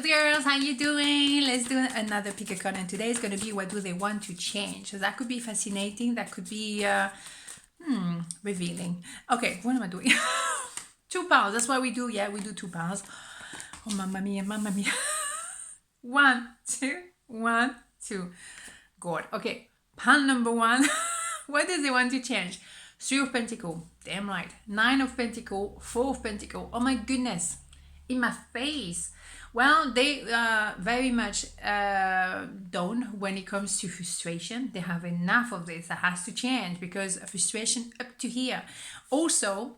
Girls, how you doing? Let's do another pick a card, and today is going to be what do they want to change. So that could be fascinating, that could be revealing. Okay, what am I doing? 2 pounds, that's what we do. Yeah, we do 2 pounds. Oh, mamma mia, mamma mia. 1 2 1 2. Good. Okay, pound number 1. What does they want to change? 3 of Pentacles, damn right. 9 of Pentacles, 4 of Pentacles. Oh my goodness, in my face. Well, they very much don't when it comes to frustration. They have enough of this. That has to change because frustration up to here. Also,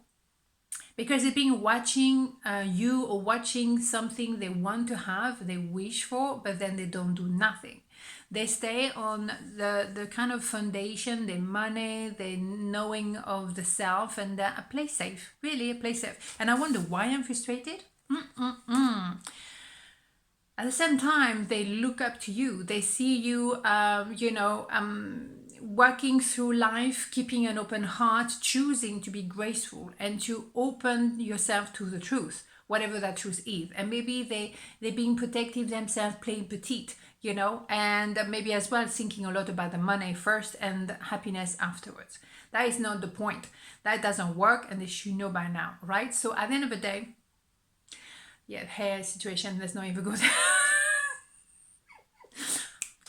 because they've been watching you or watching something they want to have, they wish for, but then they don't do nothing. They stay on the kind of foundation, the money, the knowing of the self, and play safe, really play safe. And I wonder why I'm frustrated. At the same time, they look up to you. They see you, working through life, keeping an open heart, choosing to be graceful and to open yourself to the truth, whatever that truth is. And maybe they're being protective themselves, playing petite, and maybe as well thinking a lot about the money first and happiness afterwards. That is not the point. That doesn't work, and they should know by now, right? So at the end of the day, yeah, hair situation, let's not even go there.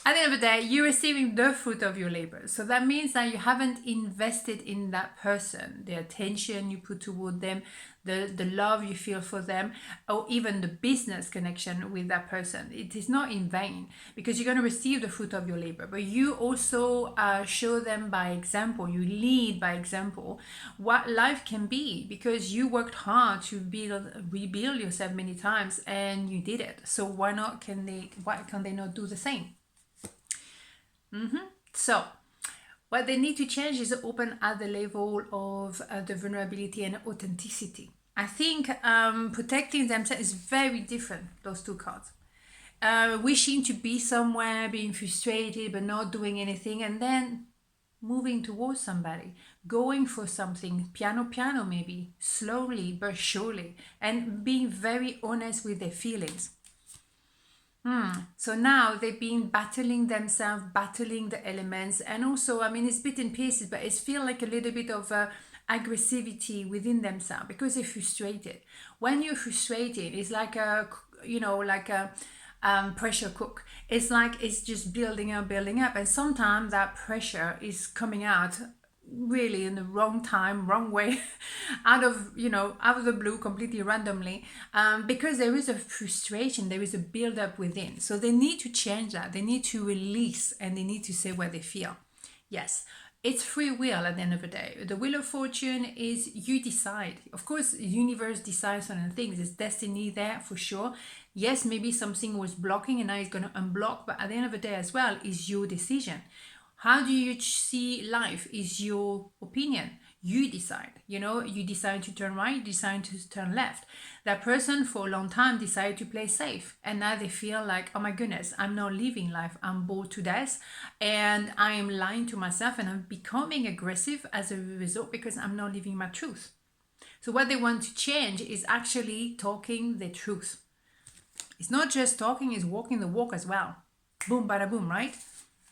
At the end of the day, you're receiving the fruit of your labor. So that means that you haven't invested in that person, the attention you put toward them, the love you feel for them, or even the business connection with that person. It is not in vain because you're going to receive the fruit of your labor. But you also show them by example, you lead by example what life can be because you worked hard to rebuild yourself many times and you did it. So why can they not do the same? So what they need to change is open at the level of the vulnerability and authenticity. I think protecting themselves is very different, those 2 cards. Wishing to be somewhere, being frustrated but not doing anything, and then moving towards somebody, going for something, piano maybe, slowly but surely, and being very honest with their feelings. So now they've been battling themselves, battling the elements, and also, it's bit in pieces, but it's feel like a little bit of aggressivity within themselves because they're frustrated. When you're frustrated, it's like a pressure cook. It's like it's just building up, and sometimes that pressure is coming out really in the wrong time, wrong way, out of the blue, completely randomly, because there is a frustration, there is a build-up within. So they need to change that. They need to release and they need to say what they feel. Yes, it's free will at the end of the day. The Wheel of Fortune is you decide. Of course, the universe decides on things. There's destiny there for sure. Yes, maybe something was blocking and now it's going to unblock, but at the end of the day as well, is your decision. How do you see life is your opinion. You decide, you decide to turn right, you decide to turn left. That person for a long time decided to play safe. And now they feel like, oh my goodness, I'm not living life. I'm bored to death. And I am lying to myself and I'm becoming aggressive as a result because I'm not living my truth. So what they want to change is actually talking the truth. It's not just talking, it's walking the walk as well. Boom, bada boom, right?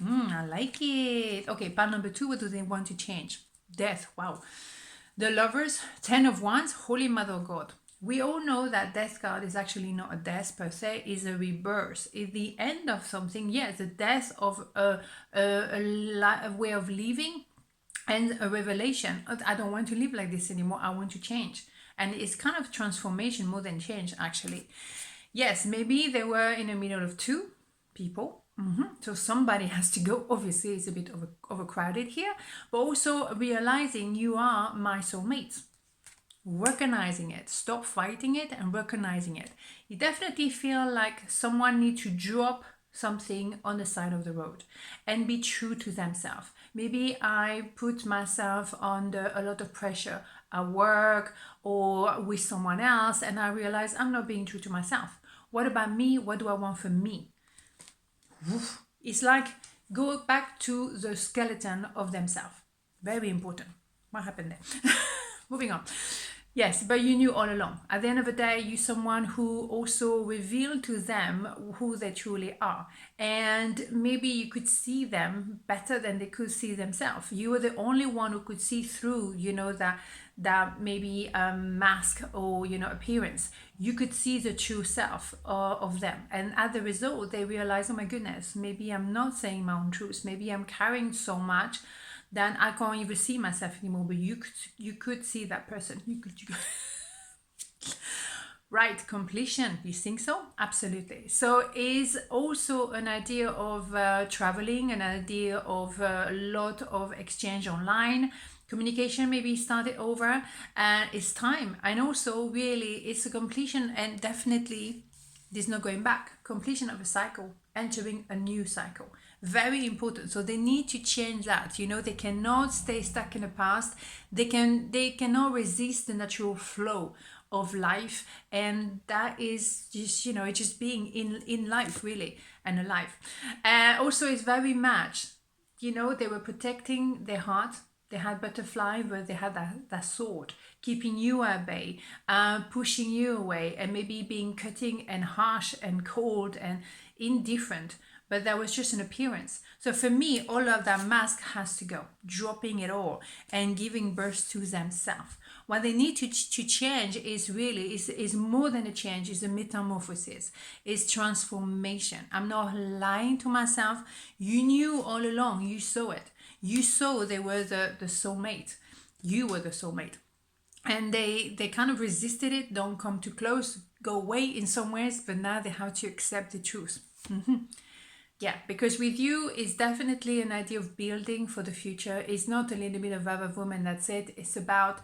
I like it. Okay, part number 2, what do they want to change? Death, wow. The Lovers, 10 of Wands, Holy Mother of God. We all know that Death card is actually not a death per se, it's a rebirth. It's the end of something, yes, the death of a way of living and a revelation. I don't want to live like this anymore, I want to change. And it's kind of transformation more than change, actually. Yes, maybe they were in the middle of 2 people. So somebody has to go. Obviously, it's a bit overcrowded here, but also realizing you are my soulmate. Recognizing it, stop fighting it and recognizing it. You definitely feel like someone needs to drop something on the side of the road and be true to themselves. Maybe I put myself under a lot of pressure at work or with someone else, and I realize I'm not being true to myself. What about me? What do I want for me? It's like go back to the skeleton of themselves. Very important. What happened there? Moving on. Yes, but you knew all along. At the end of the day, you're someone who also revealed to them who they truly are. And maybe you could see them better than they could see themselves. You were the only one who could see through, that maybe mask or, appearance. You could see the true self of them. And as a result, they realize, oh my goodness, maybe I'm not saying my own truth. Maybe I'm carrying so much then I can't even see myself anymore. But you could see that person. You could. Right, completion. You think so? Absolutely. So is also an idea of traveling, an idea of a lot of exchange online, communication maybe started over, and it's time. And also, really, it's a completion, and definitely there's no going back. Completion of a cycle, entering a new cycle. Very important. So they need to change that. They cannot stay stuck in the past. They cannot resist the natural flow of life, and that is just it's just being in life really and alive. Also, it's very much they were protecting their heart. They had butterfly, but they had that sword, keeping you at bay, pushing you away, and maybe being cutting and harsh and cold and indifferent. But that was just an appearance. So for me, all of that mask has to go, dropping it all and giving birth to themselves. What they need to change is more than a change, is a metamorphosis, is transformation. I'm not lying to myself. You knew all along, you saw it. You saw they were the soulmate. You were the soulmate. And they kind of resisted it, don't come too close, go away in some ways, but now they have to accept the truth. Yeah, because with you, it's definitely an idea of building for the future. It's not a little bit of other woman, that's it. It's about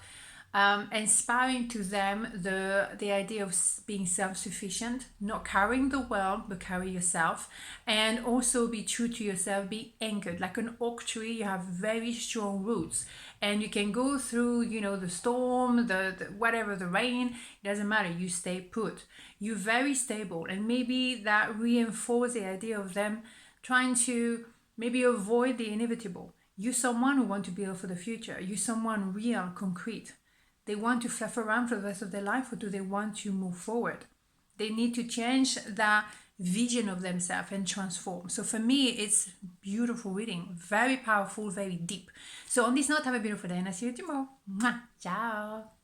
inspiring to them the idea of being self-sufficient, not carrying the world, but carry yourself, and also be true to yourself, be anchored. Like an oak tree, you have very strong roots, and you can go through, the storm, the whatever, the rain, it doesn't matter, you stay put. You're very stable, and maybe that reinforces the idea of them trying to maybe avoid the inevitable. You're someone who want to build for the future. You're someone real, concrete. They want to fluff around for the rest of their life, or do they want to move forward? They need to change that vision of themselves and transform. So for me, it's beautiful reading, very powerful, very deep. So on this note, have a beautiful day, and I'll see you tomorrow. Mwah. Ciao.